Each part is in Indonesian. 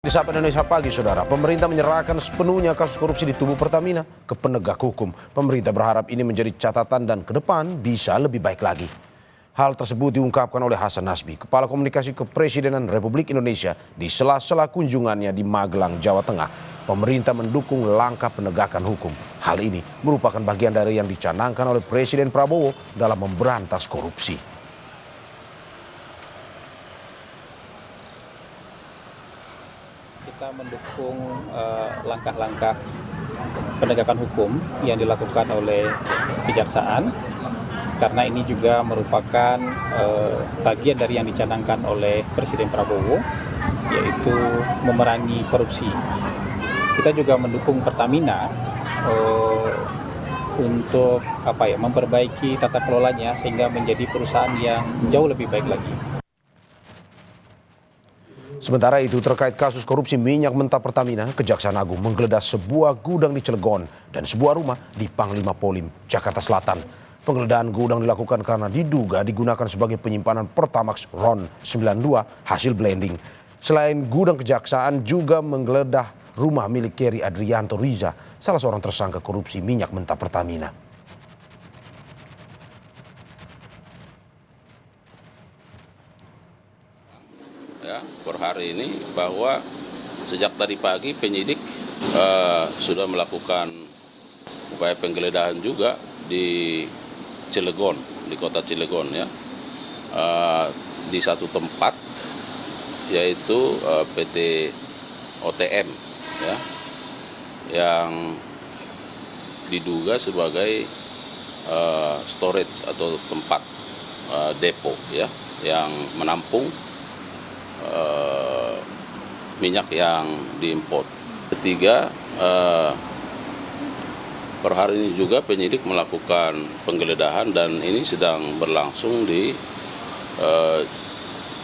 Di Sapa Indonesia Pagi, Saudara, pemerintah menyerahkan sepenuhnya kasus korupsi di tubuh Pertamina ke penegak hukum. Pemerintah berharap ini menjadi catatan dan ke depan bisa lebih baik lagi. Hal tersebut diungkapkan oleh Hasan Nasbi, Kepala Komunikasi Kepresidenan Republik Indonesia di sela-sela kunjungannya di Magelang, Jawa Tengah. Pemerintah mendukung langkah penegakan hukum. Hal ini merupakan bagian dari yang dicanangkan oleh Presiden Prabowo dalam memberantas korupsi. Kita mendukung langkah-langkah penegakan hukum yang dilakukan oleh Kejaksaan karena ini juga merupakan bagian dari yang dicanangkan oleh Presiden Prabowo, yaitu memerangi korupsi. Kita juga mendukung Pertamina untuk memperbaiki tata kelolanya sehingga menjadi perusahaan yang jauh lebih baik lagi. Sementara itu, terkait kasus korupsi minyak mentah Pertamina, Kejaksaan Agung menggeledah sebuah gudang di Cilegon dan sebuah rumah di Panglima Polim, Jakarta Selatan. Penggeledahan gudang dilakukan karena diduga digunakan sebagai penyimpanan Pertamax RON 92 hasil blending. Selain gudang, Kejaksaan juga menggeledah rumah milik Keri Adrianto Riza, salah seorang tersangka korupsi minyak mentah Pertamina. Ya, per hari ini bahwa sejak tadi pagi penyidik sudah melakukan upaya penggeledahan juga di Cilegon, di kota Cilegon ya, di satu tempat yaitu PT OTM ya, yang diduga sebagai storage atau tempat depo ya, yang menampung minyak yang diimpor. Ketiga, per hari ini juga penyidik melakukan penggeledahan dan ini sedang berlangsung di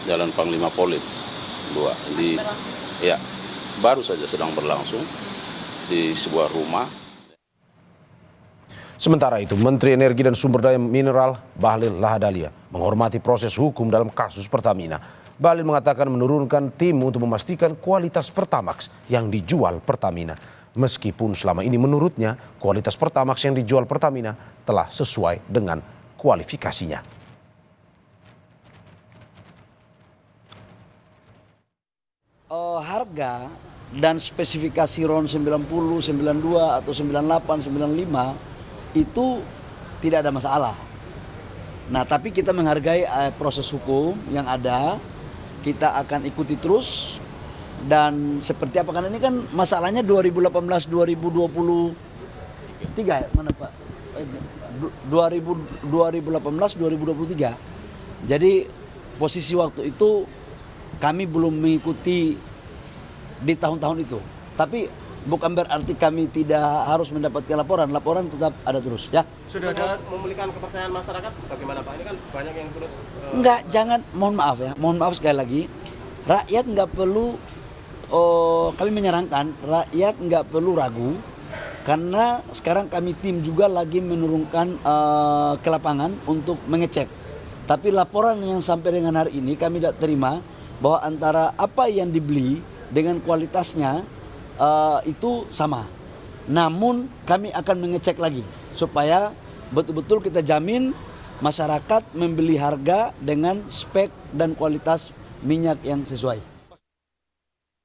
Jalan Panglima Polim 2. Baru saja sedang berlangsung di sebuah rumah. Sementara itu, Menteri Energi dan Sumber Daya Mineral Bahlil Lahadalia menghormati proses hukum dalam kasus Pertamina. Bahlil mengatakan menurunkan tim untuk memastikan kualitas Pertamax yang dijual Pertamina. Meskipun selama ini menurutnya kualitas Pertamax yang dijual Pertamina telah sesuai dengan kualifikasinya. Harga dan spesifikasi RON 90, 92 atau 98, 95 itu tidak ada masalah. Nah, tapi kita menghargai proses hukum yang ada. Kita akan ikuti terus dan seperti apa, karena ini kan masalahnya 2018-2023 ya, mana Pak? 2018-2023. Jadi posisi waktu itu kami belum mengikuti di tahun-tahun itu. Tapi bukan berarti kami tidak harus mendapatkan laporan. Laporan tetap ada terus ya. Sudah ada memulihkan kepercayaan masyarakat bagaimana Pak? Ini kan banyak yang terus Enggak, jangan, mohon maaf ya. Mohon maaf sekali lagi. Rakyat nggak perlu, kami menyarankan rakyat nggak perlu ragu. Karena sekarang kami tim juga lagi menurunkan ke lapangan untuk mengecek. Tapi laporan yang sampai dengan hari ini kami tidak terima bahwa antara apa yang dibeli dengan kualitasnya itu sama. Namun kami akan mengecek lagi supaya betul-betul kita jamin masyarakat membeli harga dengan spek dan kualitas minyak yang sesuai.